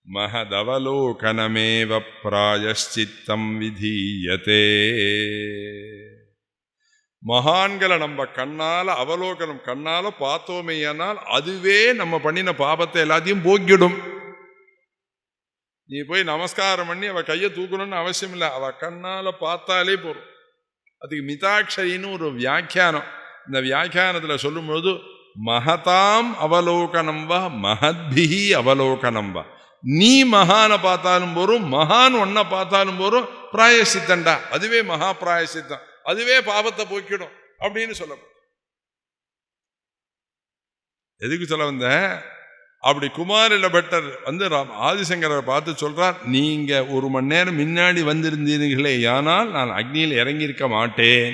மகதவலோகனமேவ பிராயஷ்சித்தம் விதீயதே. மகான்களை நம்ம கண்ணால அவலோகனம் கண்ணால பார்த்தோமேயானால் அதுவே நம்ம பண்ணின பாபத்தை எல்லாத்தையும் போக்கிடும். நீ போய் நமஸ்காரம் பண்ணி அவ கையை தூக்கணும்னு அவசியம் இல்லை, அவ கண்ணால பார்த்தாலே போறோம். அதுக்கு மிதாட்சரின்னு ஒரு வியாக்கியானம். இந்த வியாக்கியானத்தில் சொல்லும்போது மகதாம் அவலோகனம் வா மகத்பிஹி அவலோகனம் வா. நீ மகானை பார்த்தாலும் போறோம், மகான் ஒன்ன பார்த்தாலும் போறோம், பிராயசித்தண்டா, அதுவே மகா பிராயசித்தம், அதுவே பாவத்தை போக்கிடும் அப்படின்னு சொல்லப்படும். எதுக்கு சொல்ல வந்த? அப்படி குமாரில பட்டர் ஆதிசங்கரை பார்த்து சொல்றார், நீங்க 1 மணி நேரம் முன்னாடி வந்திருந்தீர்களே ஆனால் நான் அக்னியில் இறங்கி இருக்க மாட்டேன்.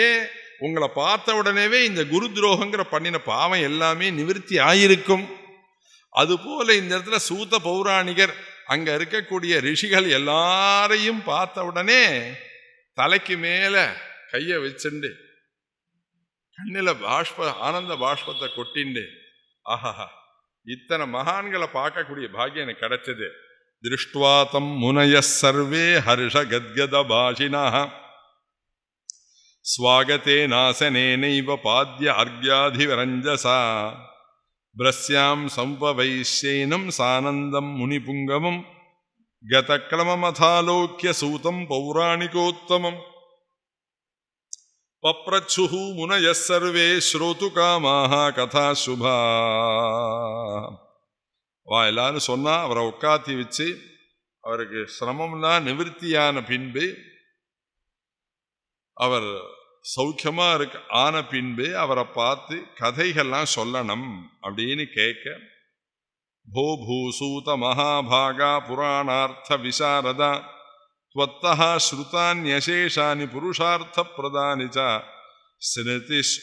ஏன்? உங்களை பார்த்த உடனேவே இந்த குரு துரோகங்கிற பண்ணின பாவம் எல்லாமே நிவர்த்தி ஆயிருக்கும். அதுபோல இந்த இடத்துல சூத பௌராணிகர் அங்க இருக்கக்கூடிய ரிஷிகள் எல்லாரையும் பார்த்த உடனே தலைக்கு மேல கைய வச்சுண்டு கண்ணில ஆனந்த பாஷ்பத்தை கொட்டிண்டு, ஆஹா இத்தனை மகான்களை பார்க்கக்கூடிய பாக்கியம் எனக்கு கிடைச்சது. திருஷ்டுவாதம் முனய சர்வே ஹர்ஷ கத்கத பாஷினா ஸ்வாகதே நாசனேனைவ பாத்ய அர்க்யாதிவரஞ்சசா பிரஸ்யாம் சம்பவைஷ்யேனம் சானந்தம் முனிபுங்கமம் கதக்ரமமதாலோக்கிய சூதம் பௌராணிகோத்தமம் பப்ரச்சுஹு முனய சர்வே ஸ்ரோது காமாக கதா சுபா. வா எல்லாரும் சொன்னா அவரை உட்காத்தி வச்சு அவருக்கு சிரமம்லாம் நிவர்த்தியான பின்பு அவர் சௌக்கியமா இருக்கு ஆன பின்பு அவரை பார்த்து கதைகள்லாம் சொல்லணும் அப்படின்னு கேட்க, போ பூசூத மகாபாகா புராணார்த்த விசாரதா त्वत्तः श्रुतान्यशेषानि पुरुषार्थ प्रदानि च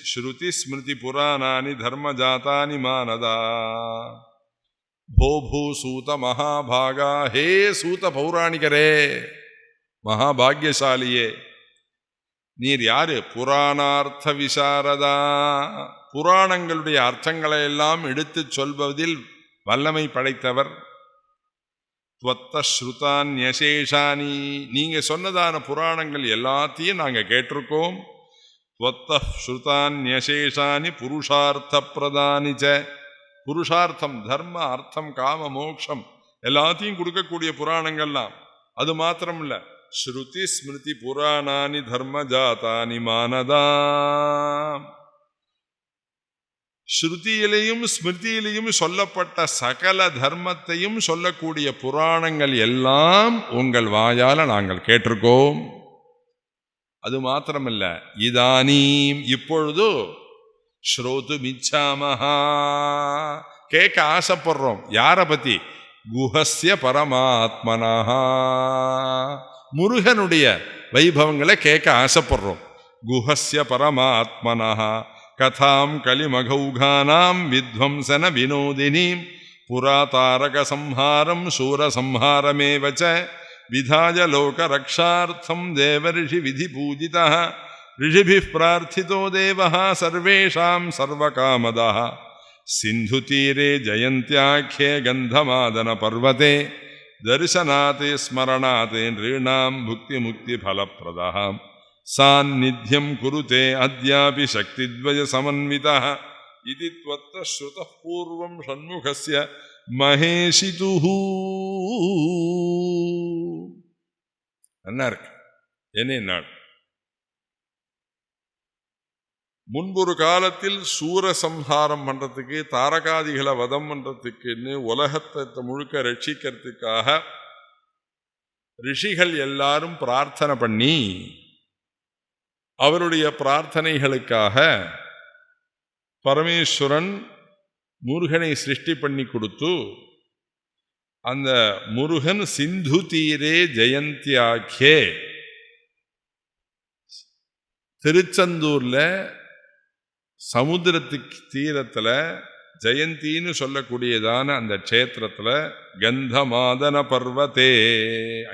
श्रुति स्मृति पुराणानि धर्मजातानि मानदा. भो भू सूत महाभागा, हे सूत पौराणिकरे महाभाग्यशालिये, நீர் யாரு? புராணார்த்த விசாரதா, புராணங்களுடைய அர்த்தங்களை எல்லாம் எடுத்து சொல்வதில் வல்லமை படைத்தவர். துவத்த ஸ்ருதான்யசேஷானி, நீங்க சொன்னதான புராணங்கள் எல்லாத்தையும் நாங்க கேட்டிருக்கோம். துவத்த ஸ்ருதான்யசேஷானி புருஷார்த்த பிரதானிச்ச, புருஷார்த்தம் தர்ம அர்த்தம் காம மோக்ஷம் எல்லாத்தையும் கொடுக்கக்கூடிய புராணங்கள்லாம். அது மாத்திரம் இல்ல, ஸ்ருதி ஸ்மிருதி புராணானி தர்ம ஜாதானி மானதா, ஸ்ருதியிலையும் ஸ்மிருதியிலையும் சொல்லப்பட்ட சகல தர்மத்தையும் சொல்லக்கூடிய புராணங்கள் எல்லாம் உங்கள் வாயால நாங்கள் கேட்டிருக்கோம். அது மாத்திரமல்ல, இதானீம் இப்பொழுது ஸ்ரோது மிச்சாமஹா கேட்க ஆசைப்படுறோம். யார பத்தி? குஹஸ்ய பரமாத்மனஹா, முருகனுடைய வைபவங்களை கேட்க ஆசைப்படுறோம். குஹஸ்ய பரமாத்மனஹா கதாம் கலிமகௌகானாம் வித்வம்சன வினோதினீம் புராதாரக சம்ஹாரம் சூரசம்ஹாரமேவச்ச விதாய லோக ரக்ஷார்த்தம் தேவரிஷி விதி பூஜிதः ரிஷிபிः பிரார்த்திதோ தேவः சர்வேஷாம் சர்வகாமதः சிந்துதீரே ஜயந்த்யாख्ये கந்தமாதன பர்வதே தரிசனாதே ஸ்மரணாதே நிருணாம் புக்தி முக்தி ஃபலப்ரதः சாநித்யம் குருதே அத்யாபி சக்தித்வய சமன்விதः இதி த்வத்த ஸ்ருதः பூர்வம் ஷண்முகஸ்ய மகேஷிதுஹு. என்ன இருக்கு? என்ன முன்பொரு காலத்தில் சூரசம்ஹாரம் பண்றதுக்கு, தாரகாதிகளை வதம் பண்றதுக்குன்னு உலகத்தை முழுக்க ரட்சிக்கிறதுக்காக ரிஷிகள் எல்லாரும் பிரார்த்தனை பண்ணி அவருடைய பிரார்த்தனைகளுக்காக பரமேஸ்வரன் முருகனை சிருஷ்டி பண்ணி கொடுத்து, அந்த முருகன் சிந்து தீரே ஜெயந்தியாக்கியே திருச்செந்தூர்ல சமுத்திரத்துக்கு தீரத்துல ஜெயந்தின்னு சொல்லக்கூடியதான அந்த க்ஷேத்திரத்துல கந்தமாதன பர்வதே,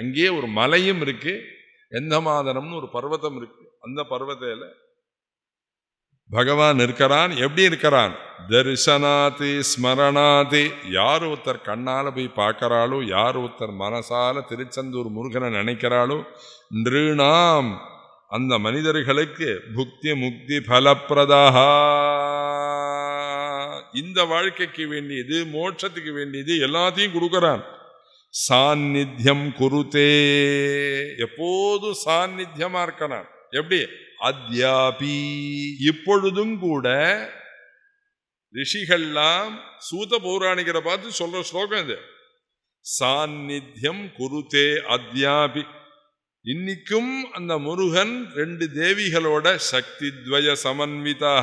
அங்கே ஒரு மலையும் இருக்கு, கந்தமாதனம்னு ஒரு பர்வதம் இருக்கு. அந்த பர்வத்தையில பகவான் இருக்கிறான். எப்படி இருக்கிறான்? தரிசனாதி ஸ்மரணாதி. யார் ஒருத்தர் கண்ணால போய் பார்க்கறாளோ, யார் ஒருத்தர் மனசால திருச்செந்தூர் முருகனை நினைக்கிறாளோ, நிருணாம் அந்த மனிதர்களுக்கு புக்தி முக்தி பலப்பிரதா, இந்த வாழ்க்கைக்கு வேண்டியது, மோட்சத்துக்கு வேண்டியது எல்லாத்தையும் கொடுக்கறான். சாநித்தியம் குருதே, எப்போதும் சாநித்தியமா இருக்கிறான். எப்படி? அத்யாபி, இப்பொழுதும் கூட. ரிஷிகள்லாம் சூத பௌராணிகரை பார்த்து சொல்ற ஸ்லோகம் இது. சாநித்தியம் குருதே அத்யாபி, இன்னைக்கும் அந்த முருகன் 2 தேவிகளோட சக்தி துவய சமன்விதா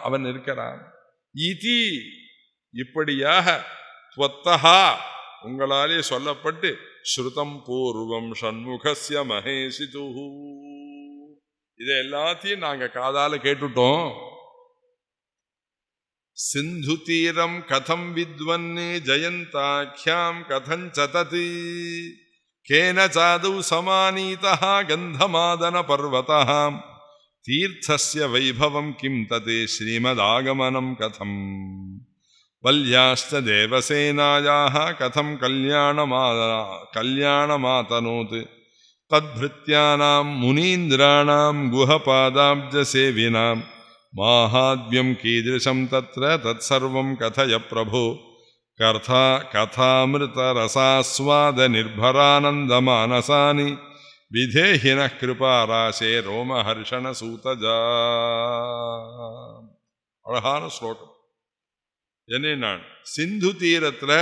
அவன் இருக்கிறான். இதி, இப்படியாக துவத்தஹா உங்களாலே சொல்லப்பட்டு ஸ்ருதம் பூர்வம் ஷண்முகஸ்ய மகேசிதுஹு, இதை எல்லாத்தையும் நாங்க காதால கேட்டுட்டோம். சிந்து தீரம் கதம் வித்வன் ஜயந்தாக்கியாம் கதம் சததி கேன சாது சமானீதா கந்தமாதன பர்வதா தீர்த்தஸ்ய வைபவம் கிம் ததே ஸ்ரீமதாகமனம் கதம் வல்யாஸ்த தேவசேனாயாः கதம் கல்யாணமாதனோத் தத்பிருத்யானாம் முனீந்திராணாம் குஹபாதாப்ஜ சேவினாம் மாஹாத்ம்யம் கீதృశம் தத்ர தத்சர்வம் கதய பிரபோ கதாமிருத ரசாஸ்வாத நிர்பரானந்தமானசானி விதேஹினः கிருபாராசே ரோமஹர்ஷண சூதஜா. அழகான ஸ்லோகம். என்ன, சிந்து தீரத்துல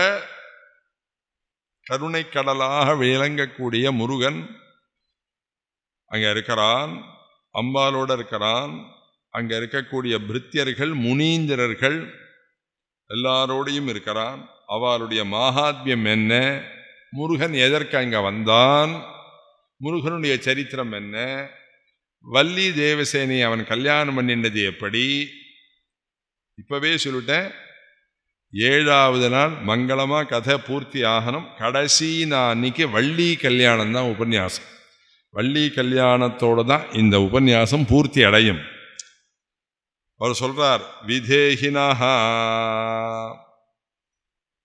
கருணை கடலாக விளங்கக்கூடிய முருகன் அங்க இருக்கிறான், அம்பாலோட இருக்கிறான். அங்க இருக்கக்கூடிய பிருத்தியர்கள் முனீந்திரர்கள் எல்லாரோடையும் இருக்கிறான். அவளுடைய மகாத்மியம் என்ன, முருகன் எதற்கு அங்க வந்தான், முருகனுடைய சரித்திரம் என்ன, வள்ளி தேவசேனை அவன் கல்யாணம் பண்ணினது எப்படி, இப்பவே சொல்லிட்டேன். 7வது நாள் மங்களமா கதை பூர்த்தி ஆகணும். கடைசி அன்னைக்கு வள்ளி கல்யாணம் தான் உபன்யாசம். வள்ளி கல்யாணத்தோடு தான் இந்த உபன்யாசம் பூர்த்தி அடையும். அவர் சொல்றார், விதேஹினஹா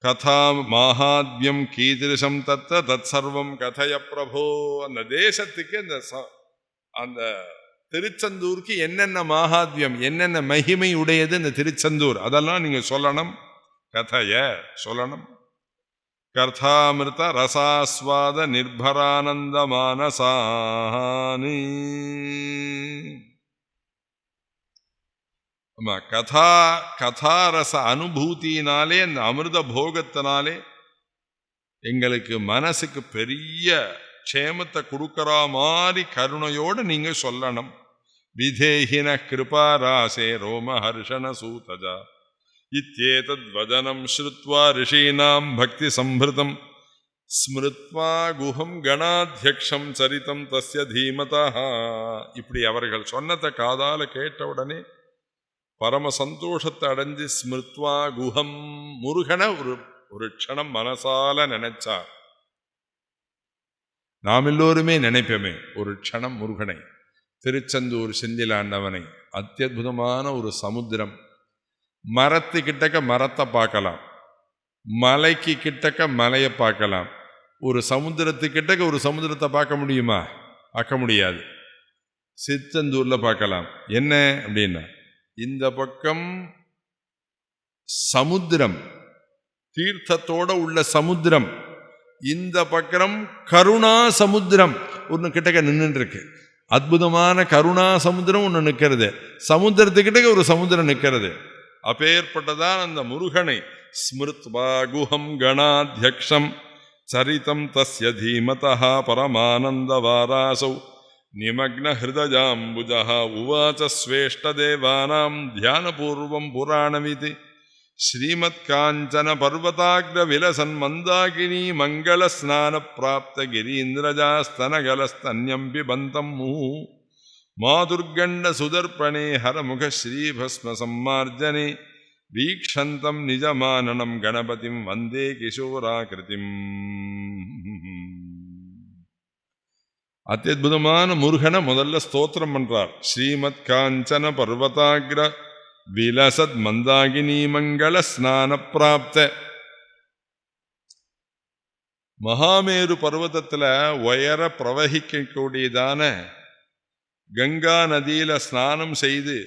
கதா மகாத்மியம் கீதృశம் தத்த தத் சர்வம் கதய பிரபோ. அந்த தேசத்துக்கு அந்த திருச்செந்தூருக்கு என்னென்ன மகாத்மியம், என்னென்ன மகிமை உடையது இந்த திருச்செந்தூர், அதெல்லாம் நீங்க சொல்லணும். கதைய சொல்லணும். கர்த்தாமிருத ரசாஸ்வாத நிர்பரானந்த மானசானி. கதாரச அனுபூத்தினாலே, அந்த அமிர்த போகத்தினாலே எங்களுக்கு மனசுக்கு பெரிய க்ஷேமத்தை கொடுக்கற மாதிரி கருணையோடு நீங்க சொல்லணும். விதேஹின கிருபாராசே ரோமஹர்ஷண சூதஜா இத்யேதத் வதனம் ஸ்ருத்வா ரிஷீனாம் பக்தி சம்பிருதம் ஸ்மிருத்வா குஹம் கணாத்யக்ஷம் சரிதம் தஸ்ய தீமதா. இப்படி அவர்கள் சொன்னதை காதால கேட்ட உடனே பரம சந்தோஷத்தை அடைஞ்சு ஸ்மிருத்வா குஹம், முருகனை ஒரு க்ஷணம் மனசால நினைச்சார். நாம் எல்லோருமே நினைப்போமே ஒரு க்ஷணம் முருகனை, திருச்செந்தூர் செந்திலாண்டவனை. அத்தியுதமான ஒரு சமுத்திரம். மரத்து கிட்டக்க மரத்தை பார்க்கலாம், மலைக்கு கிட்டக்க மலையை பார்க்கலாம். ஒரு சமுத்திரத்துக்கிட்டக்க ஒரு சமுத்திரத்தை பார்க்க முடியுமா? பார்க்க முடியாது. திருச்செந்தூர்ல பார்க்கலாம். என்ன அப்படின்னா, இந்த பக்கம் சமுத்திரம், தீர்த்தத்தோட உள்ள சமுத்திரம், இந்த பக்கம் கருணா சமுத்திரம் ஒன்று கிட்டக்க நின்று இருக்கு. அற்புதமான கருணா சமுத்திரம் ஒன்று நிற்கிறது, சமுத்திரத்துக்கிட்டக்க ஒரு சமுத்திரம் நிற்கிறது. அப்பேற்பட்டதான் அந்த முருகனை ஸ்மிருத்வா குஹம் கணாத்யக்ஷம் சரிதம் தஸ்ய தீமதா பரமானந்த வாராசௌ நிமக்ன ஹிருதயாம்புஜஹ உவாச ஸ்வேஷ்ட தேவானாம் தியானபூர்வம் புராணமிதி ஸ்ரீமத் காஞ்சன பர்வதாக்ர விலசன் மந்தாகினி மங்கள ஸ்நான பிராப்த கிரீந்திரஜாஸ்தனகலஸ்தன்யம் பிபந்தம் முஹு மாதுர்கண்ட சுதர்ப்பணே ஹரமுக ஸ்ரீபஸ்ம சம்மார்ஜனே வீக்ஷந்தம் நிஜமானனம் கணபதிம் வந்தே கிஷோராகிருதிம். அத்தியுதமான முருகனை முதல்ல ஸ்தோத்திரம் பண்றார். ஸ்ரீமத் காஞ்சன பர்வதாகிர விலசத் மந்தாகினி மங்கள ஸ்நான பிராப்த. மகாமேரு பர்வதத்துல உயர பிரவகிக்கக்கூடியதான கங்கா நதியில ஸ்நானம் செய்து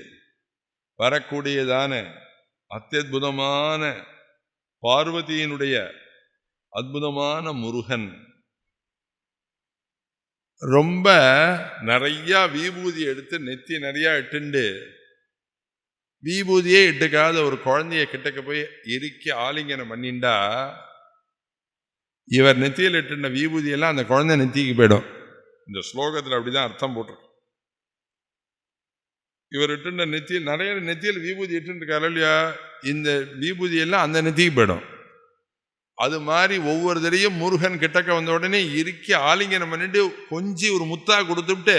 வரக்கூடியதான அத்தியுதமான பார்வதியினுடைய அற்புதமான முருகன். ரொம்ப நிறைய விபூதி எடுத்து நெத்தி நிறைய இட்டுண்டு விபூதியே இட்டுக்காத ஒரு குழந்தைய கிட்டக்க போய் இறுக்கி ஆலிங்கனம் பண்ணிண்டா இவர் நெத்தியில் இட்டுண்ட விபூதியெல்லாம் அந்த குழந்தை நெத்திக்கு போயிடும். இந்த ஸ்லோகத்தில் அப்படிதான் அர்த்தம் போட்டிருக்கு. இவர் இட்டுண்ட நெத்தியில் நிறைய நெத்தியில் விபூதி இட்டுருக்காரு இல்லையா, இந்த விபூதியெல்லாம் அந்த நெத்திக்கு போயிடும். அது மாதிரி ஒவ்வொரு தடையும் முருகன் கிட்டக்க வந்த உடனே இறுக்கி ஆலிங்கனம் பண்ணிட்டு கொஞ்சி ஒரு முத்தா கொடுத்துட்டு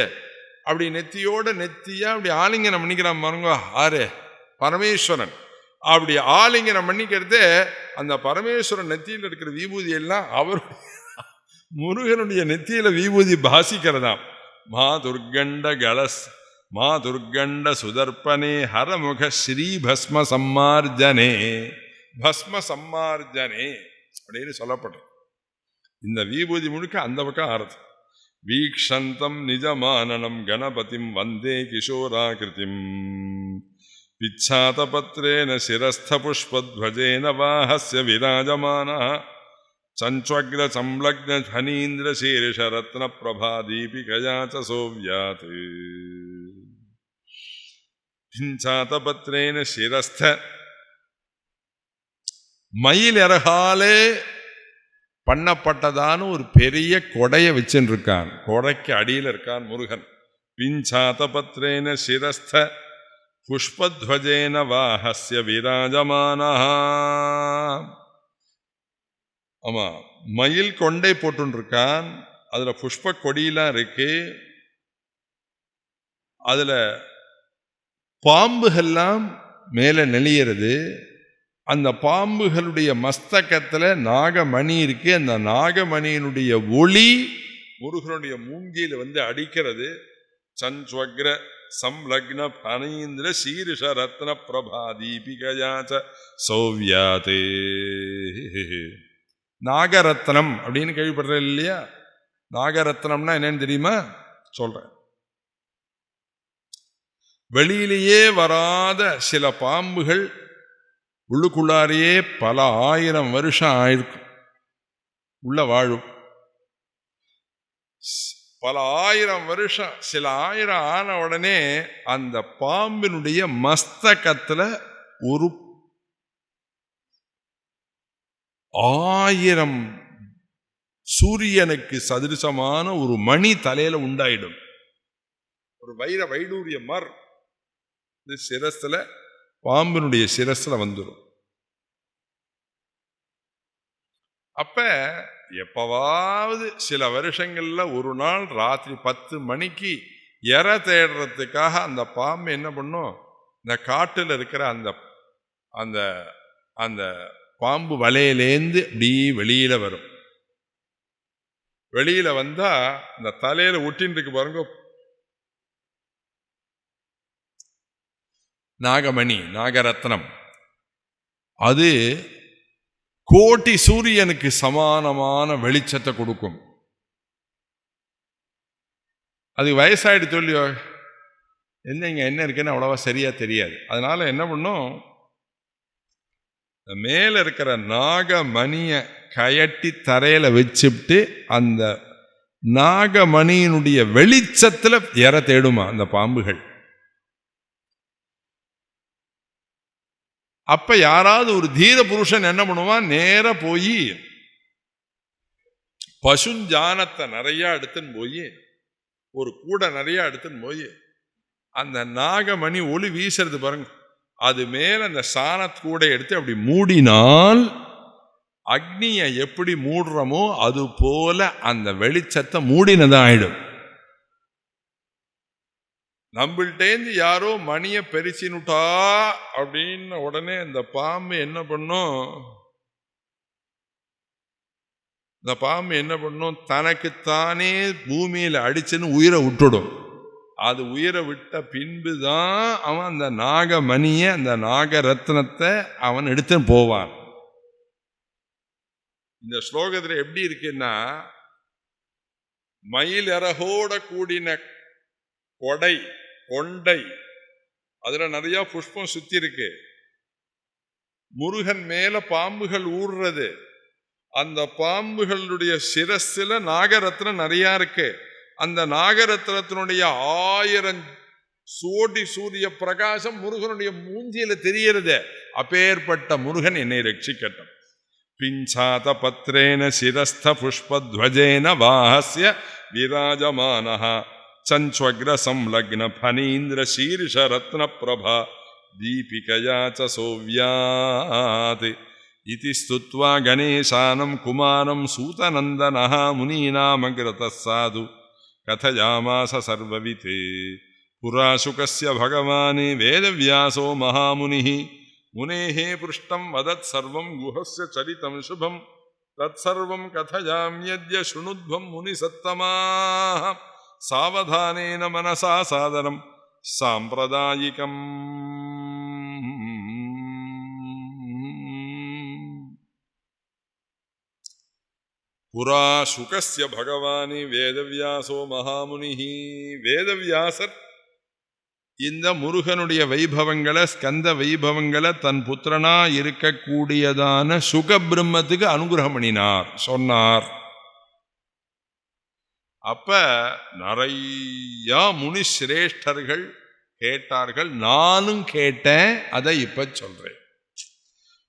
அப்படி நெத்தியோட நெத்தியா அப்படி ஆலிங்கனம் பண்ணிக்கிறான் பாருங்க. ஆறு பரமேஸ்வரன் அப்படி ஆலிங்கனம் பண்ணிக்கிறது. அந்த பரமேஸ்வரன் நெத்தியில் இருக்கிற விபூதி எல்லாம் அவர் முருகனுடைய நெத்தியில விபூதி பாசிக்கிறதாம். மா துர்கண்ட கலஸ் மா துர்கண்ட சுதர்ப்பனே ஹரமுக ஸ்ரீ பஸ்ம சம்மார்ஜனே பஸ்ம சம்மார்ஜனே அப்படின்னு சொல்லப்படும். இந்த விபூதி முழுக்க அந்த பக்கம் ஆறுது. வீக்ஷந்தம் நிஜமானனம் கணபதிம் வந்தே கிஷோராகிருதிம் பிச்சாதபத்ரேன சிரஸ்த புஷ்பத்வஜேன வாஹஸ்ய விராஜமானः சஞ்ச்வக்ர சம்லக்ன ஃபனீந்திர சீர்ஷ ரத்ன பிரபா தீபிகயா ச சோவ்யாத். பிச்சாதபத்ரேன சிரஸ்த மயில் இறகாலே பண்ணப்பட்டதான ஒரு பெரிய கொடையை வச்சுருக்கான். கொடைக்கு அடியில் இருக்கான் முருகன். பிஞ்சாதபத்ரேன சிரஸ்த புஷ்பத்வஜேன வாஹஸ்ய விராஜமானஹ. ஆமா, மயில் கொண்டை போட்டுருக்கான். அதுல புஷ்ப கொடியெல்லாம் இருக்கு. அதுல பாம்புகள்லாம் மேல நெளியறது. அந்த பாம்புகளுடைய மஸ்தகத்துல நாகமணி இருக்கு. அந்த நாகமணியினுடைய ஒளி முருகனுடைய மூங்கில வந்து அடிக்கிறது. சஞ்ச்வக்ர சம்லக்ன பனீந்திர சீர்ஷ ரத்ன பிரபா தீபிகயா ச சோவ்யாத். நாகரத்னம் அப்படின்னு கேள்விப்படுற இல்லையா? நாகரத்னம்னா என்னன்னு தெரியுமா? சொல்றேன். வெளியிலேயே வராத சில பாம்புகள் உள்ளுக்குள்ளாரையே பல 1000 வருஷம் ஆயிருக்கும் உள்ள வாழும். பல 1000 வருஷம், சில 1000 ஆன உடனே அந்த பாம்பினுடைய மஸ்தகத்துல ஒரு 1000 சூரியனுக்கு சதிருசமான ஒரு மணி தலையில உண்டாயிடும். ஒரு வைர வைடூரிய மர் சிரஸ்ல பாம்பினுடைய சிரஸ்ல வந்துடும். அப்ப எப்பவாவது சில வருஷங்கள்ல ஒரு நாள் ராத்திரி 10 மணிக்கு இறை தேடுறதுக்காக அந்த பாம்பு என்ன பண்ணும், இந்த காட்டுல இருக்கிற அந்த அந்த அந்த பாம்பு வலையிலேந்து அப்படி வெளியில வரும். வெளியில வந்தா இந்த தலையில ஒட்டின்னு இருக்கு பாருங்க நாகமணி, நாகரத்னம். அது கோட்டி சூரியனுக்கு சமானமான வெளிச்சத்தை கொடுக்கும். அது வயசாயிட்டு சொல்லியோ என்னங்க என்ன இருக்குன்னு அவ்வளவா சரியா தெரியாது. அதனால என்ன பண்ணும், மேல இருக்கிற நாகமணிய கயட்டி தரையில வச்சுட்டு அந்த நாகமணியினுடைய வெளிச்சத்துல இற தேடுமா அந்த பாம்புகள். அப்ப யாராவது ஒரு தீர புருஷன் என்ன பண்ணுவான், நேர போய் பசுஞ்சானத்தை நிறைய எடுத்துன்னு போய் ஒரு கூடை நிறைய எடுத்துன்னு போய் அந்த நாகமணி ஒளி வீசுறது பாருங்க, அது மேல அந்த சாணக்கூடை எடுத்து அப்படி மூடினால் அக்னியை எப்படி மூடுறோமோ அது போல அந்த வெளிச்சத்தை மூடினதான் ஆயிடும். நம்மள்டேந்து யாரோ மணிய பெருச்சினுட்டா அப்படின்னு உடனே அந்த பாம்பு என்ன பண்ணும், இந்த பாம்பு என்ன பண்ணும், தனக்குத்தானே பூமியில் அடிச்சுன்னு உயிரை விட்டுடும். அது உயிரை விட்ட பின்புதான் அவன் அந்த நாகமணியை, அந்த நாக ரத்னத்தை அவன் எடுத்துன்னு போவான். இந்த ஸ்லோகத்தில் எப்படி இருக்குன்னா, மயில் அரகோட கூடின கொடை கொண்டை, அதுல நிறைய புஷ்பம் சுத்தி இருக்கு. முருகன் மேல பாம்புகள் ஊர்றது, அந்த பாம்புகளுடைய சிரஸ்ல நாகரத்னம் நிறைய இருக்கு. அந்த நாகரத்னத்தினுடைய 1000 சோடி சூரிய பிரகாசம் முருகனுடைய மூஞ்சியில தெரியறது. அப்பேற்பட்ட முருகன் என்னை ரட்சிக்கட்டும். பிஞ்சாத பத்ரேன சிரஸ்த புஷ்பத்வஜேன வாஹஸ்ய விராஜமானஹ சஞ்ச்வக்ர சம்லக்ன ஃபனீந்திர சீர்ஷ ரத்ன பிரபா தீபிகயா ச சோவ்யாத் இதி ஸ்துத்வா கணேசானம் குமாரம் சூதநந்தனஹ முனீனாமக்ரதः சாது கதயாமாச சர்வவித். புரா சுகஸ்ய பகவான் வேதவியாசோ மகாமுனிः முனேஹ புருஷ்டம் வதத் சர்வம் குஹஸ்ய சரிதம் சுபம் தத்சர்வம் கதயாம்யத்ய ஸ்ருணுத்வம் முனிசத்தமாः சாவதானேன மனசா சாதனம் சாம்பிரதாயிகம். புரா சுகஸ்ய பகவானி வேதவியாசோ மகாமுனிஹி. வேதவியாசர் இந்த முருகனுடைய வைபவங்களை, ஸ்கந்த வைபவங்களை தன் புத்திரனா இருக்கக்கூடியதான சுக பிரம்மத்துக்கு அனுகிரகம் பண்ணினார், சொன்னார். அப்ப நிறைய முனி சிரேஷ்டர்கள் கேட்டார்கள், நானும் கேட்டேன், அதை இப்ப சொல்றேன்.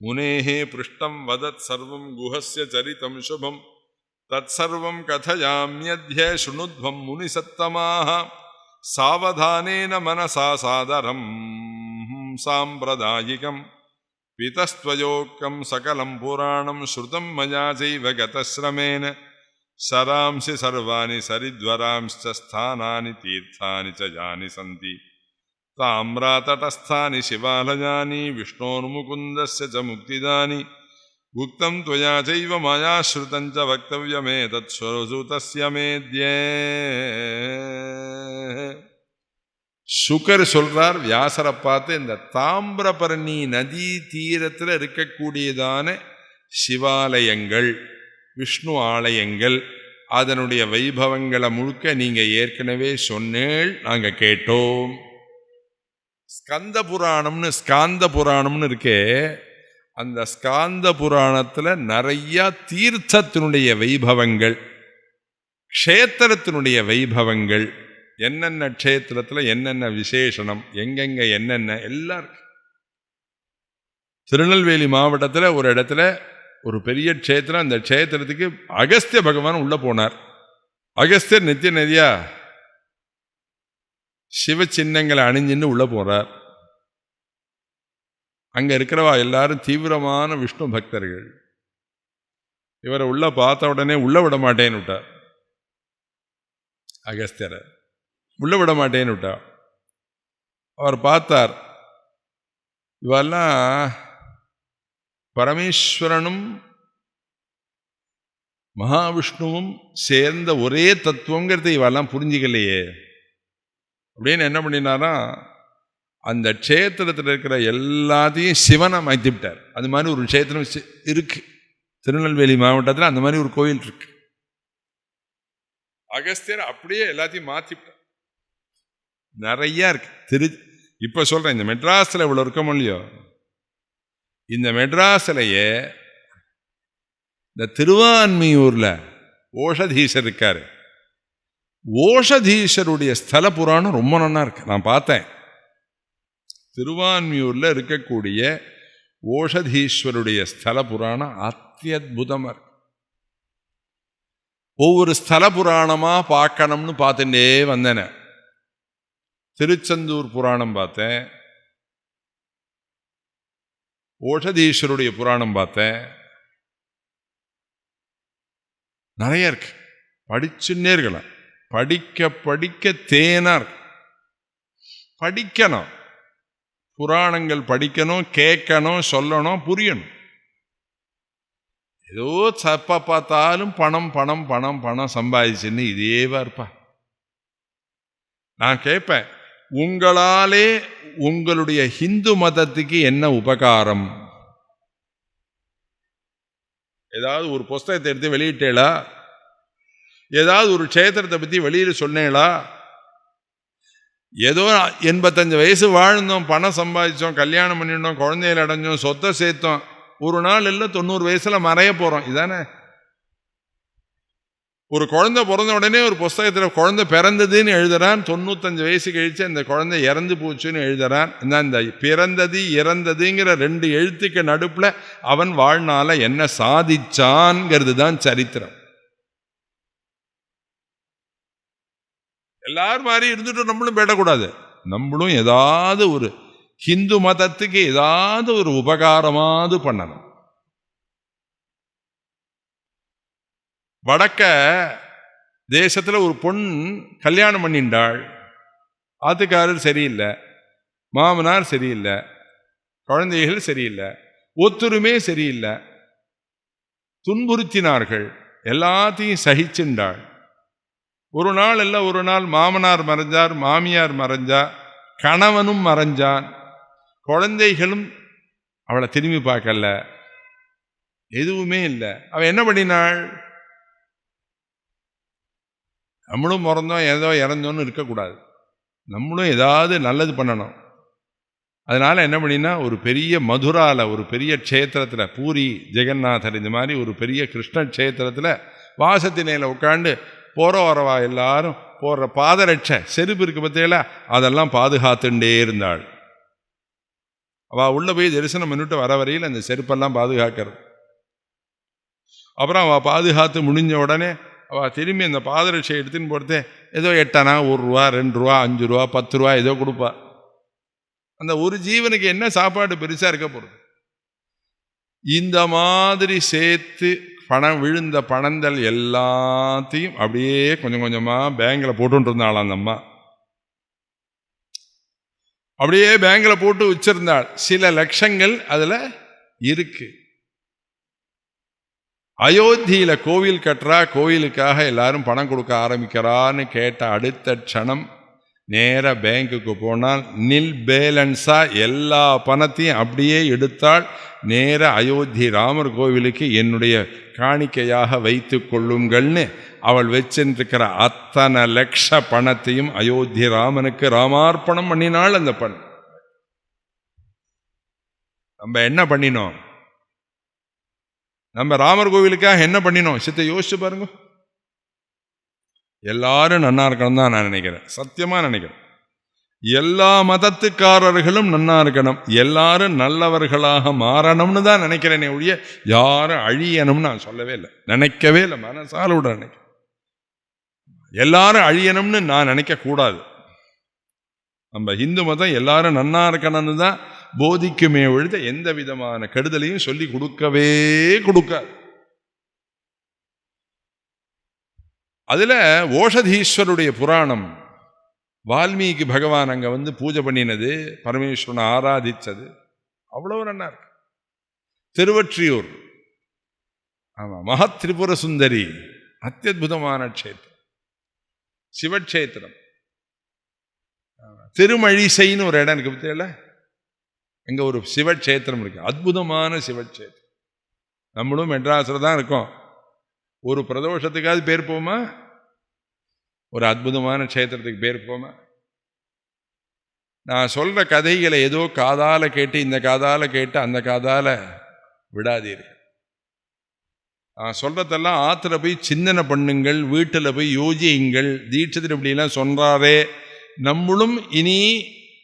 முனேஹே பிருஷ்டம் வதத் சர்வம் குஹஸ்ய சரிதம் சுபம் தத்சர்வம் கதயாம்யத்ய ஸ்ருணுத்வம் முனிசத்தமாः சாவதானேன மனசா சாதரம் சாம்பிரதாயிகம். பிதஸ்த்வயோக்தம் சகலம் புராணம் ஸ்ருதம் மயா சைவ கதஸ்ரமேன சராம்சி சர்வாணி சரித்வராம்ச்ச ஸ்தானானி தீர்த்தானி ச யானி சந்தி தாம்ராதடஸ்தானி சிவாலயானி விஷ்ணோர்முகுந்தஸ்ய ச முக்திதானி உக்தம் துவயா சைவ மயா ஸ்ருதம் ச வக்தவ்யமேதத் ஸ்வரசூதஸ்ய மேத்யே. சுகர் சொல்றார் வியாசரை பார்த்து, இந்த தாமிரபரணி நதி தீரத்தில் இருக்கக்கூடியதான சிவாலயங்கள், விஷ்ணு ஆலயங்கள், அதனுடைய வைபவங்களை முழுக்க நீங்க ஏற்கனவே சொன்னேள், நாங்க கேட்டோம். ஸ்கந்த புராணம்னு இருக்கே, அந்த ஸ்காந்த புராணத்துல நிறைய தீர்த்தத்தினுடைய வைபவங்கள், க்ஷேத்திரத்தினுடைய வைபவங்கள், என்னென்ன க்ஷேத்திரத்துல என்னென்ன விசேஷனம், எங்கெங்க என்னென்ன எல்லாம் இருக்கு. திருநெல்வேலி மாவட்டத்தில் ஒரு இடத்துல ஒரு பெரிய க்ஷேத்திரம், அந்த க்ஷேத்திரத்துக்கு அகஸ்திய பகவான் உள்ள போனார். அகஸ்தியர் நித்திய நதியா சிவ சின்னங்களை அணிஞ்சின்னு உள்ள போறார். அங்க இருக்கிறவா எல்லாரும் தீவிரமான விஷ்ணு பக்தர்கள். இவரை உள்ள பார்த்த உடனே உள்ள விட மாட்டேன்னு விட்டார். அகஸ்தியரை உள்ள விட மாட்டேன்னு விட்டார். அவர் பார்த்தார், இவெல்லாம் பரமேஸ்வரனும் மகாவிஷ்ணுவும் சேர்ந்த ஒரே தத்துவங்கிறத இவெல்லாம் புரிஞ்சிக்கலையே அப்படின்னு என்ன பண்ணினாரா, அந்த க்ஷேத்திரத்தில் இருக்கிற எல்லாத்தையும் சிவனை மாற்றி விட்டார். அது மாதிரி ஒரு க்ஷேத்திரம் இருக்கு திருநெல்வேலி மாவட்டத்தில், அந்த மாதிரி ஒரு கோயில் இருக்கு. அகஸ்தியர் அப்படியே எல்லாத்தையும் மாற்றிவிட்டார். நிறைய இருக்கு. இப்ப சொல்றேன், இந்த மெட்ராஸில் இவ்வளோ இருக்க இல்லையோ, இந்த மெட்ராஸிலேயே இந்த திருவான்மியூர்ல ஓஷதீசர் இருக்காரு. ஓஷதீசருடைய ஸ்தல புராணம் ரொம்ப நல்லா இருக்கு, நான் பார்த்தேன். திருவான்மியூர்ல இருக்கக்கூடிய ஓஷதீஸ்வருடைய ஸ்தல புராணம் அத்தியுதமா இருக்கு. ஒவ்வொரு ஸ்தல புராணமா பார்க்கணும்னு பார்த்துட்டே வந்தேன். திருச்செந்தூர் புராணம் பார்த்தேன், ஓஷதீஸ்வருடைய புராணம் பார்த்தேன். நிறைய இருக்கு, படிச்சுன்னே இருக்கலாம். படிக்க படிக்க தேனா இருக்கு. படிக்கணும், புராணங்கள் படிக்கணும், கேட்கணும், சொல்லணும், புரியணும். ஏதோ சப்ப பார்த்தாலும் பணம் பணம் பணம் பணம் சம்பாதிச்சுன்னு இதேவா இருப்பா. நான் கேட்பேன், உங்களாலே உங்களுடைய ஹிந்து மதத்துக்கு என்ன உபகாரம்? ஏதாவது ஒரு புஸ்தகத்தை எடுத்து வெளியிட்டேளா? ஏதாவது ஒரு க்ஷேத்திரத்தை பற்றி வெளியில் சொன்னேளா? ஏதோ 85 வயசு வாழ்ந்தோம், பணம் சம்பாதிச்சோம், கல்யாணம் பண்ணிட்டோம், குழந்தைகள் அடைஞ்சோம், சொத்தை சேர்த்தோம், ஒரு நாள் இல்லை 90 வயசுல மறைய போகிறோம். இதானே? ஒரு குழந்தை பிறந்த உடனே ஒரு புஸ்தகத்தில் குழந்தை பிறந்ததுன்னு எழுதுறான், 95 வயசு கழிச்சு அந்த குழந்தை இறந்து போச்சுன்னு எழுதுறான். இந்த பிறந்தது இறந்ததுங்கிற 2 எழுத்துக்கு நடுப்புல அவன் வாழ்நாள என்ன சாதிச்சான்ங்கிறது தான் சரித்திரம். எல்லாரும் மாதிரி இருந்துட்டு நம்மளும் பேடக்கூடாது. நம்மளும் ஏதாவது ஒரு ஹிந்து மதத்துக்கு ஏதாவது ஒரு உபகாரமாவது பண்ணணும். வடக்க தேசத்துல ஒரு பொண்ணு கல்யாணம் பண்ணிண்டாள். ஆத்துக்காரர் சரியில்லை, மாமனார் சரியில்லை, குழந்தைகள் சரியில்லை, ஒத்துருமே சரியில்லை, துன்புறுத்தினார்கள், எல்லாத்தையும் சகிச்சுண்டாள். ஒரு நாள் இல்லை ஒரு நாள் மாமனார் மறைஞ்சார், மாமியார் மறைஞ்சா, கணவனும் மறைஞ்சான், குழந்தைகளும் அவளை திரும்பி பார்க்கல, எதுவுமே இல்லை. அவன் என்ன பண்ணினாள்? நம்மளும் பிறந்தோம் ஏதோ இறந்தோன்னு இருக்கக்கூடாது, நம்மளும் ஏதாவது நல்லது பண்ணணும். அதனால என்ன பண்ணினா, ஒரு பெரிய மதுராவில் ஒரு பெரிய க்ஷேத்திரத்தில், பூரி ஜெகநாதர் இந்த மாதிரி ஒரு பெரிய கிருஷ்ண க்ஷேத்திரத்தில் வாசத்தினையில் உட்காந்து போகிற வரவா எல்லாரும் போடுற பாதரட்சை செருப்பு இருக்கு பற்றியில அதெல்லாம் பாதுகாத்துட்டே இருந்தாள். அவள் உள்ளே போய் தரிசனம் பண்ணிட்டு வர வரையில் அந்த செருப்பெல்லாம் பாதுகாக்கிறது. அப்புறம் அவள் பாதுகாத்து முடிஞ்ச உடனே அவள் திரும்பி அந்த பாதரட்சை எடுத்துன்னு போகிறதே ஏதோ 8 அணா, 1 ரூபா, 2 ரூபா, 5 ரூபா, 10 ரூபா ஏதோ கொடுப்பா. அந்த ஒரு ஜீவனுக்கு என்ன சாப்பாடு பெருசாக இருக்க போகிறது? இந்த மாதிரி சேர்த்து பணம் விழுந்த பணங்கள் எல்லாத்தையும் அப்படியே கொஞ்சம் கொஞ்சமாக பேங்கில் போட்டு இருந்தாளாம் அந்த அம்மா. அப்படியே பேங்கில் போட்டு வச்சிருந்தாள். சில லட்சங்கள் அதில் இருக்கு. அயோத்தியில கோவில் கட்டுறா, கோவிலுக்காக எல்லாரும் பணம் கொடுக்க ஆரம்பிக்கிறான்னு கேட்ட அடுத்த க்ஷணம் நேர பேங்குக்கு போனால் நில் பேலன்ஸா எல்லா பணத்தையும் அப்படியே எடுத்தாள். நேர அயோத்தி ராமர் கோவிலுக்கு என்னுடைய காணிக்கையாக வைத்து கொள்ளுங்கள்னு அவள் வச்சிருக்கிற அத்தனை லட்ச பணத்தையும் அயோத்தி ராமனுக்கு ராமார்ப்பணம் பண்ணினாள். அந்த பணம் நம்ம என்ன பண்ணினோம்? நம்ம ராமர் கோவிலுக்காக என்ன பண்ணினோம்? சித்தை யோசிச்சு பாருங்க. எல்லாரும் நன்னா இருக்கணும் தான் நான் நினைக்கிறேன், சத்தியமா நினைக்கிறேன். எல்லா மதத்துக்காரர்களும் நன்னா இருக்கணும், எல்லாரும் நல்லவர்களாக மாறணும்னு தான் நினைக்கிறேனே ஒழிய யாரும் அழியணும்னு நான் சொல்லவே இல்லை, நினைக்கவே இல்லை. மனசால விட நினைக்கிறேன். எல்லாரும் அழியணும்னு நான் நினைக்க கூடாது. நம்ம இந்து மதம் எல்லாரும் நன்னா இருக்கணும்னு தான் போதிக்குமே ஒழித எந்த விதமான கெடுதலையும் சொல்லி கொடுக்கவே கொடுக்காது. அதுல ஓஷதீஸ்வருடைய புராணம், வால்மீகி பகவான் அங்க வந்து பூஜை பண்ணினது, பரமேஸ்வரனை ஆராதிச்சது அவ்வளவு நன்னா இருக்கு. திருவொற்றியூர், ஆமா, மகத் திரிபுர சுந்தரி அத்தியுதமான க்ஷேத்திரம், சிவக்ஷேத்திரம். திருமழிசைன்னு ஒரு இடம் இருக்கு பத்தியில, அங்க ஒரு சிவக்ஷேத்திரம் இருக்கு, அற்புதமான சிவக்ஷேத்திரம். நம்மளும் மெட்ராஸில் தான் இருக்கோம். ஒரு பிரதோஷத்துக்காவது பேர் போமா? ஒரு அற்புதமான க்ஷேத்திரத்துக்கு பேர் போமா? நான் சொல்ற கதைகளை ஏதோ காதால கேட்டு இந்த காதால கேட்டு அந்த காதால விடாதீர்கள். நான் சொல்றதெல்லாம் ஆத்துல போய் சிந்தனை பண்ணுங்கள், வீட்டில் போய் யோசியுங்கள். தீட்சிதர் இப்படிலாம் சொல்றாரே, நம்மளும் இனி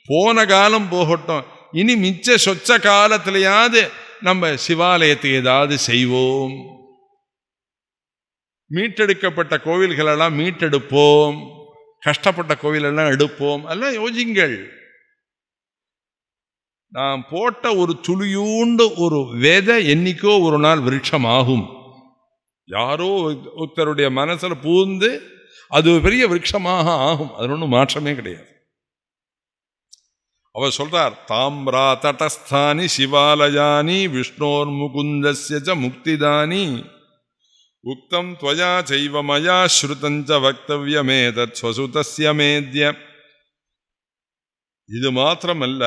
போன காலம் போகட்டும், இனி மிச்ச சொச்ச காலத்திலேயாவது நம்ம சிவாலயத்துக்கு ஏதாவது செய்வோம். மீட்டெடுக்கப்பட்ட கோவில்களெல்லாம் மீட்டெடுப்போம், கஷ்டப்பட்ட கோவிலெல்லாம் எடுப்போம். அதெல்லாம் யோசிங்கள். நான் போட்ட ஒரு துளியூண்டு ஒரு விதை என்னைக்கோ ஒரு நாள் விருட்சமாகும். யாரோ ஒருத்தருடைய மனசுல பூந்து அது பெரிய விருட்சமாக ஆகும். அது ஒன்றும் மாற்றமே கிடையாது. அவர் சொல்றார், தாம்ரா தடஸ்தானி சிவாலயானி விஷ்ணோர் முகுந்தஸ்ய ச முக்திதானி உக்தம் த்வயா சைவ மயா ஸ்ருதஞ்ச வக்தவ்யமேதத் ஸ்வசுதஸ்ய மேத்ய. இது மாத்திரமல்ல,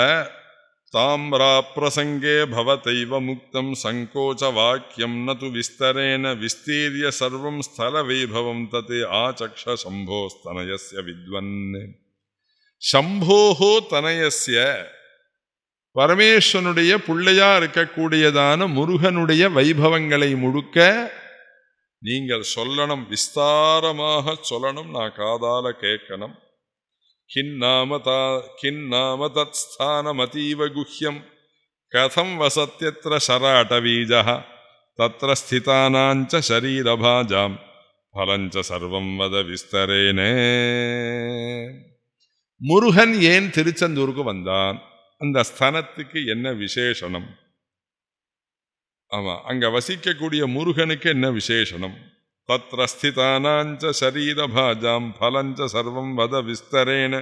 தாம்ரா பிரசங்கே பவதைவ முக்தம் சங்கோச்ச வாக்கியம் நது விஸ்தரேன விஸ்தீரிய சர்வம் ஸ்தல வைபவம் தத் ஆசக்ஷ சம்போ தனயஸ்ய வித்வன். சம்போஹோ தனயஸ்ய, பரமேஸ்வனுடைய பிள்ளையா இருக்கக்கூடியதான முருகனுடைய வைபவங்களை முழுக்க நீங்கள் சொல்லணும், விஸ்தாரமாக சொல்லணும், நான் காதால கேட்கணும். கின்னாம தத் ஸ்தானமதீவ குஹ்யம் கதம் வசத்யத்ர சராட்டவீஜः தத்ர ஸ்திதானாஞ்ச சரீரபாஜாம் பலஞ்ச சர்வம் வத விஸ்தரேனே. முருகன் ஏன் திருச்செந்தூருக்கு வந்தான்? அந்த ஸ்தலத்துக்கு என்ன விசேஷனம்? ஆமா, அங்க வசிக்கக்கூடிய முருகனுக்கு என்ன விசேஷனம்? தத்ர ஸ்திதானாஞ்ச சரீரபாஜாம் பலஞ்ச சர்வம் வத விஸ்தரேன.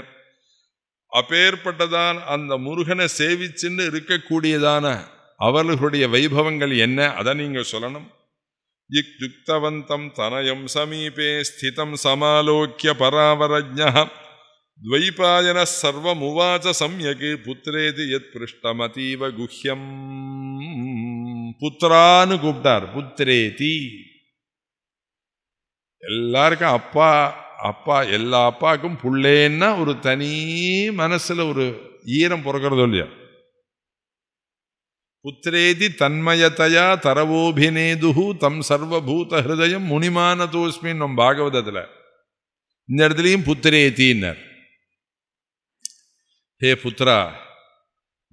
அப்பேற்பட்டதான் அந்த முருகனை சேவிச்சுன்னு இருக்கக்கூடியதான அவர்களுடைய வைபவங்கள் என்ன, அதை நீங்க சொல்லணும். யுக்தவந்தம் தனயம் சமீபே ஸ்திதம் சமாலோக்கிய பராவரஜ்ஞः துவைபாயன சர்வமுவாச சம்யக் புத்திரேதி யத் பிருஷ்டமதீவ குஹ்யம். புத்திரான்னு கூப்பிட்டார், புத்திரேதி. எல்லாருக்கும் அப்பா அப்பா, எல்லா அப்பாவுக்கும் புள்ளேன்னா ஒரு தனி மனசுல ஒரு ஈரம் பிறக்கிறதோ இல்லையா? புத்திரேதி தன்மயத்தையா தரவோபிநேதுஹு தம் சர்வபூத ஹிருதயம் முனிமானதோஸ்மின் நம் பாகவதத்துல. இந்த இடத்துலையும் புத்திரேத்தின்னார். ஹே புத்திரா,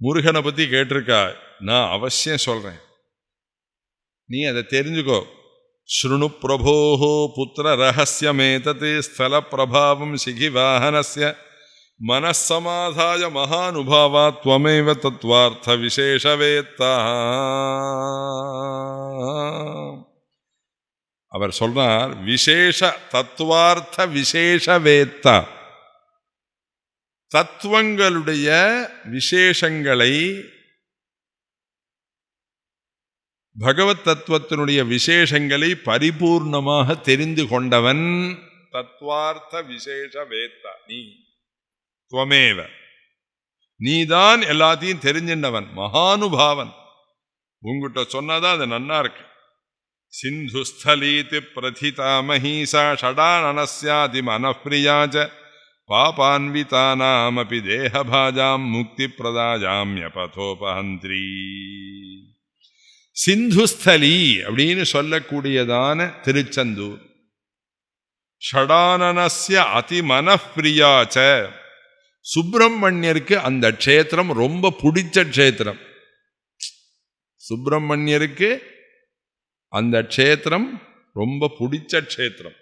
முருகனை பத்தி கேட்டிருக்கா, நான் அவசியம் சொல்றேன், நீ அதை தெரிஞ்சுக்கோ. ஸ்ருணு பிரபோஹோ புத்திர ரகசியமேதத் ஸ்தல பிரபாவம் சிகிவாஹனஸ்ய மனசமாதாய மகானுபாவா த்வமேவ தத்வார்த்த விசேஷவேத்தா. அவர் சொல்றார், விசேஷ தத்துவார்த்த விசேஷவேத்தா, தத்துவங்களுடைய விசேஷங்களை, பகவத் தத்துவத்தினுடைய விசேஷங்களை பரிபூர்ணமாக தெரிந்து கொண்டவன் தத்துவார்த்த விசேஷ வேத்தா. நீ துவமேவ, நீதான் எல்லாத்தையும் தெரிஞ்சின்றவன், மகானுபாவன். உங்ககிட்ட சொன்னதான் அது நன்னா இருக்கு. சிந்துஸ்தலீதி பிரதிதா மஹீசா ஷடானனஸ்யாதி மனப்பிரியாச்ச பாபான்விதானாமபி தேகபாஜாம் முக்தி பிரதாயாம்யபதோபஹந்திரி. சிந்துஸ்தலி அப்படின்னு சொல்லக்கூடியதான திருச்செந்தூர், ஷடானனஸ்ய அதிமனப்பிரியாச்ச, சுப்பிரமணியருக்கு அந்த க்ஷேத்திரம் ரொம்ப பிடிச்ச க்ஷேத்திரம். சுப்பிரமணியருக்கு அந்த க்ஷேத்திரம் ரொம்ப பிடிச்ச க்ஷேத்திரம்.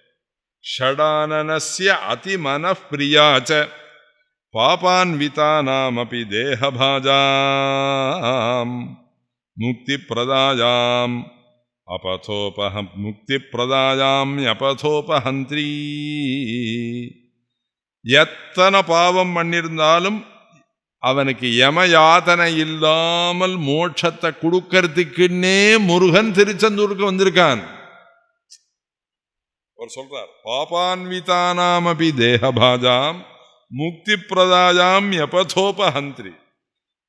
ஷடானனஸ்ய அதிமனப்பிரியாச்ச பாபான்விதானாமபி தேகபாஜாம் முக்தி பிரதாயாம் முக்தி பிரதாயாம்யபதோபஹந்திரி. எத்தனை பாவம் பண்ணிருந்தாலும் அவனுக்கு யமயாதனை இல்லாமல் மோட்சத்தை கொடுக்கறதுக்குன்னே முருகன் திருச்செந்தூருக்கு வந்திருக்கான். அவர் சொல்றார், பாபான்விதானாமபி தேகபாஜாம் முக்தி பிரதாயாம்யபதோபஹந்திரி.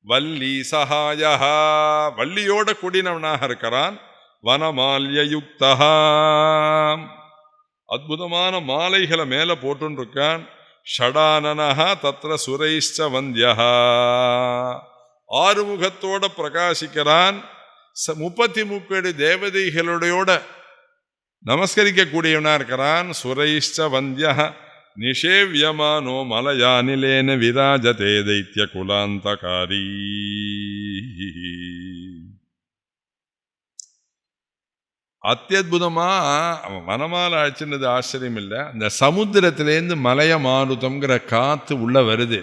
வள்ளி சகாயா, வள்ளியோட கூடினவனாக இருக்கிறான். வனமால்யுக்தா, அற்புதமான மாலைகளை மேல போட்டுருக்கான். ஷடானனஹ தத்ர சுரைஷ்ச வந்தியா, ஆறுமுகத்தோட பிரகாசிக்கிறான். 33 தேவதைகளோட நமஸ்கரிக்க கூடியவனா இருக்கிறான். சுரைஷ்ச வந்தியா நிஷேவ்யமானோ மலயானிலேன விராஜதே தைத்ய குலாந்தகாரி. அத்தியுதமா வனமால அழைச்சினது ஆச்சரியம் இல்லை. அந்த சமுத்திரத்திலேருந்து மலைய மாருதம்ங்கிற காத்து உள்ள வருது.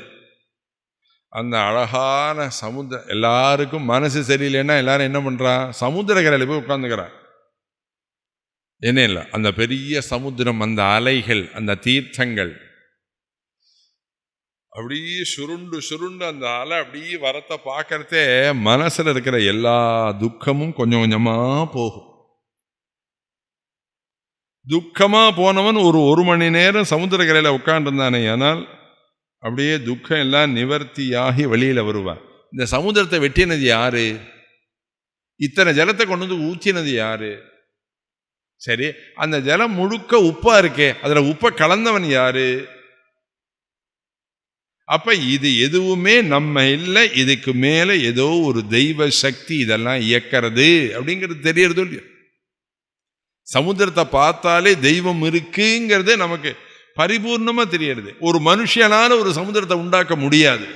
அந்த அழகான சமுத்திரம், எல்லாருக்கும் மனசு சரியில்லைன்னா எல்லாரும் என்ன பண்றான், சமுத்திர கரையில போய் உட்கார்ந்துக்கிறான். என்ன இல்லை, அந்த பெரிய சமுத்திரம், அந்த அலைகள், அந்த தீர்த்தங்கள், அப்படியே சுருண்டு சுருண்டு அந்த அலை அப்படியே வரத்தை பார்க்கறதே மனசுல இருக்கிற எல்லா துக்கமும் கொஞ்சம் கொஞ்சமா போகும். துக்கமா போனவன் ஒரு மணி நேரம் சமுத்திரக்கரையில உட்காண்டிருந்தானே, ஆனால் அப்படியே துக்கம் எல்லாம் நிவர்த்தியாகி வெளியில வருவான். இந்த சமுத்திரத்தை வெட்டினது யாரு? இத்தனை ஜலத்தை கொண்டு வந்து ஊற்றினது யாரு? சரி, அந்த ஜலம் முழுக்க உப்பா இருக்கே, அதுல உப்பை கலந்தவன் யாரு? அப்ப இது எதுவுமே நம்ம இல்லை, இதுக்கு மேல ஏதோ ஒரு தெய்வ சக்தி இதெல்லாம் இயக்கிறது அப்படிங்கிறது தெரியறது இல்லையா? சமுத்திரத்தை பார்த்தாலே தெய்வம் இருக்குங்கிறது நமக்கு பரிபூர்ணமா தெரியறது. ஒரு மனுஷனால ஒரு சமுத்திரத்தை உண்டாக்க முடியாது,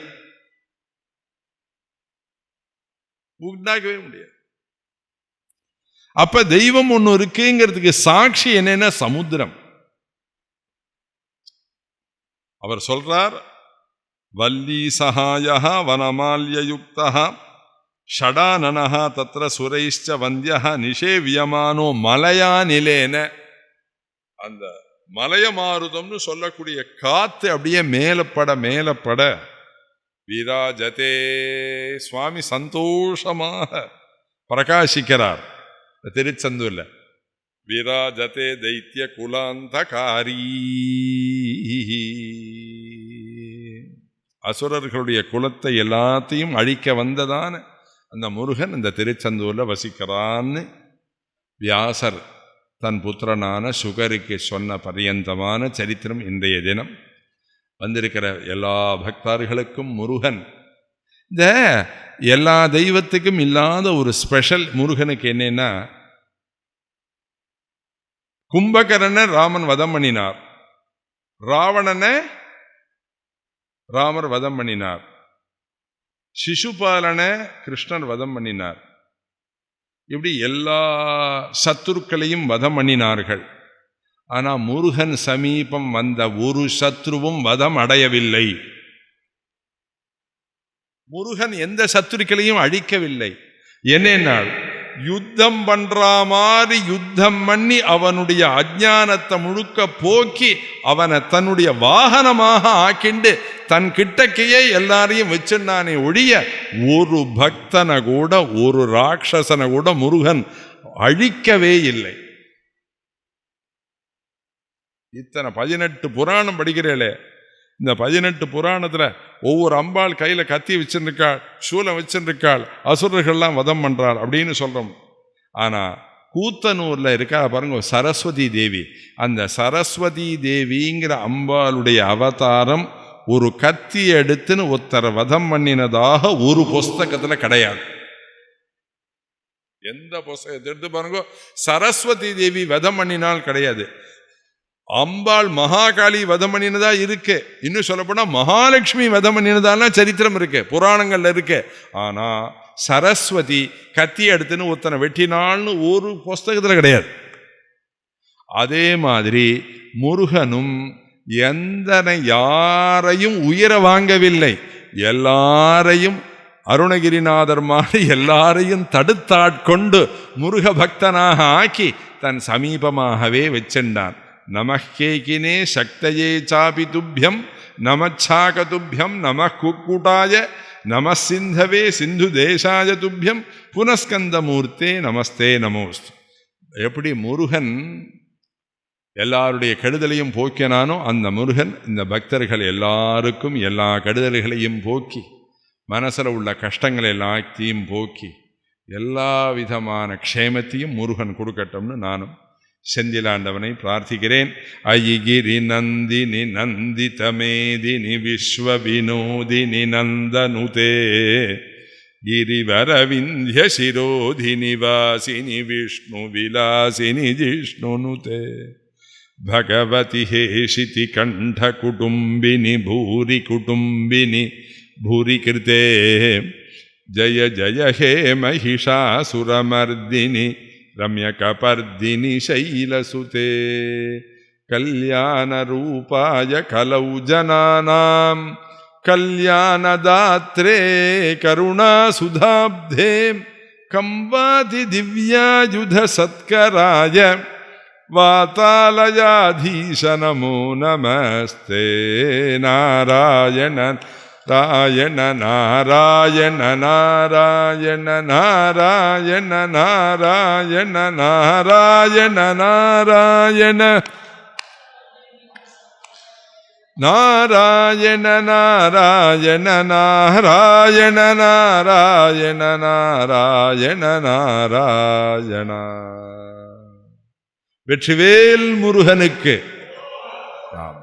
உண்டாக்கவே முடியாது. அப்ப தெய்வம் ஒண்ணு இருக்குங்கிறதுக்கு சாட்சி என்னன்னா சமுத்திரம். அவர் சொல்றார், வல்லி சகாய வனமால்யுக்தா ஷடானனஹ தத்ர சுரைஷ்ச வந்தியஹ நிஷேவியமானோ மலையா நிலேன. அந்த மலைய மாருதம்னு சொல்லக்கூடிய காத்து அப்படியே மேலப்பட விராஜதே. சுவாமி சந்தோஷமாக பிரகாசிக்கிறார் திருச்செந்தூர்ல. விராஜதே தைத்திய குலாந்தகாரி. அசுரர்களுடைய குலத்தை எல்லாத்தையும் அழிக்க வந்ததான அந்த முருகன் இந்த திருச்செந்தூர்ல வசிக்கிறான்னு வியாசர் தன் புத்திரனான சுகருக்கு சொன்ன பரியந்தமான சரித்திரம் இன்றைய தினம். வந்திருக்கிற எல்லா பக்தர்களுக்கும் முருகன் இந்த எல்லா தெய்வத்துக்கும் இல்லாத ஒரு ஸ்பெஷல் முருகனுக்கு என்னன்னா, கும்பகர்ணனை ராமன் வதம் பண்ணினார், ராவணனை ராமர் வதம் பண்ணினார், சிசுபாலனை கிருஷ்ணர் வதம் பண்ணினார். இப்படி எல்லா சத்துருக்களையும் வதம் பண்ணினார்கள். ஆனா முருகன் சமீபம் வந்த ஒரு சத்ருவும் வதம் அடையவில்லை. முருகன் எந்த சத்துருக்களையும் அழிக்கவில்லை. என்னென்னால் யுத்தம் பண்ற மாதிரி யுத்தம் பண்ணி அவனுடைய அஜ்ஞானத்தை முழுக்க போக்கி அவனை தன்னுடைய வாகனமாக ஆக்கிண்டு தன் கிட்டக்கையே எல்லாரையும் வச்சிருந்தானே ஒழிய ஒரு பக்தனை கூட ஒரு ராட்சசனை கூட முருகன் அழிக்கவே இல்லை. இத்தனை 18 புராணம் படிக்கிறேளே, இந்த 18 புராணத்துல ஒவ்வொரு அம்பாள் கையில கத்தி வச்சிருக்காள், சூலம் வச்சிருக்காள், அசுரர்கள்லாம் வதம் பண்றாள் அப்படின்னு சொல்றோம். ஆனா கூத்தனூர்ல இருக்கா பாருங்க சரஸ்வதி தேவி. அந்த சரஸ்வதி தேவிங்கிற அம்பாளுடைய அவதாரம் ஒரு கத்தி எடுத்துன்னு ஒருத்தரை வதம் பண்ணினதாக ஒரு புஸ்தகத்துல கிடையாது. எந்த புஸ்தகத்தை எடுத்து பாருங்க, சரஸ்வதி தேவி வதம் பண்ணினால் கிடையாது. அம்பாள் மகாகாளி வதம் பண்ணினதா இருக்கு. இன்னும் சொல்லப்போனா மகாலட்சுமி வதம் பண்ணினதாலாம் சரித்திரம் இருக்கு, புராணங்கள்ல இருக்கு. ஆனா சரஸ்வதி கத்தி எடுத்துன்னு ஒருத்தனை வெட்டினாள்னு ஒரு புஸ்தகத்துல கிடையாது. அதே மாதிரி முருகனும் யாரையும் உயிர வாங்கவில்லை, எல்லாரையும் அருணகிரிநாதர் மாதிரி எல்லாரையும் தடுத்தாட்கொண்டு முருக பக்தனாக ஆக்கி தன் சமீபமாகவே வச்சிருந்தான். நமக்கேகினே சக்தயே சாபி துப்யம் நமச்சாகதுப்யம் நம குக்குட்டாய நம சிந்தவே சிந்து தேசாய துப்யம் புனஸ்கந்தமூர்த்தே நமஸ்தே நமோஸ்து. எப்படி முருகன் எல்லாருடைய கெடுதலையும் போக்கினானோ அந்த முருகன் இந்த பக்தர்கள் எல்லாருக்கும் எல்லா கெடுதல்களையும் போக்கி மனசில் உள்ள கஷ்டங்களை எல்லாத்தையும் போக்கி எல்லா விதமான க்ஷேமத்தையும் முருகன் கொடுக்கட்டும்னு நானும் செந்திலாண்டவனை பிரார்த்திக்கிறேன். அயிகிரி நந்தினி நந்திதமேதினி விஸ்வ வினோதினி நந்தனுதே கிரிவரவிந்திய சிரோதினி வாசினி விஷ்ணு விலாசினி ஜிஷ்ணுனுதே भगवति हेशिति कंठ कुटुंबिनी भूरि कुटुंबिनी भूरि कृते जय जय हे महिषासुरमर्दिनि रम्यकपर्दिनि शैलसुते कल्याण रूपाय कलौ जनानां कल्याणदात्रे करुणासुधाब्धे कंवाति दिव्यायुध सत्कराय வாதாலயாதீச நமோ நமஸ்தே. நாராயண நாராயண நாராயண நாராயண நாராயண நாராயண நாராயண நாராயண நாராயண நாராயண நாராயண நாராயண நாராயண நாராயண. வெற்றிவேல் முருகனுக்கு. ஆம்.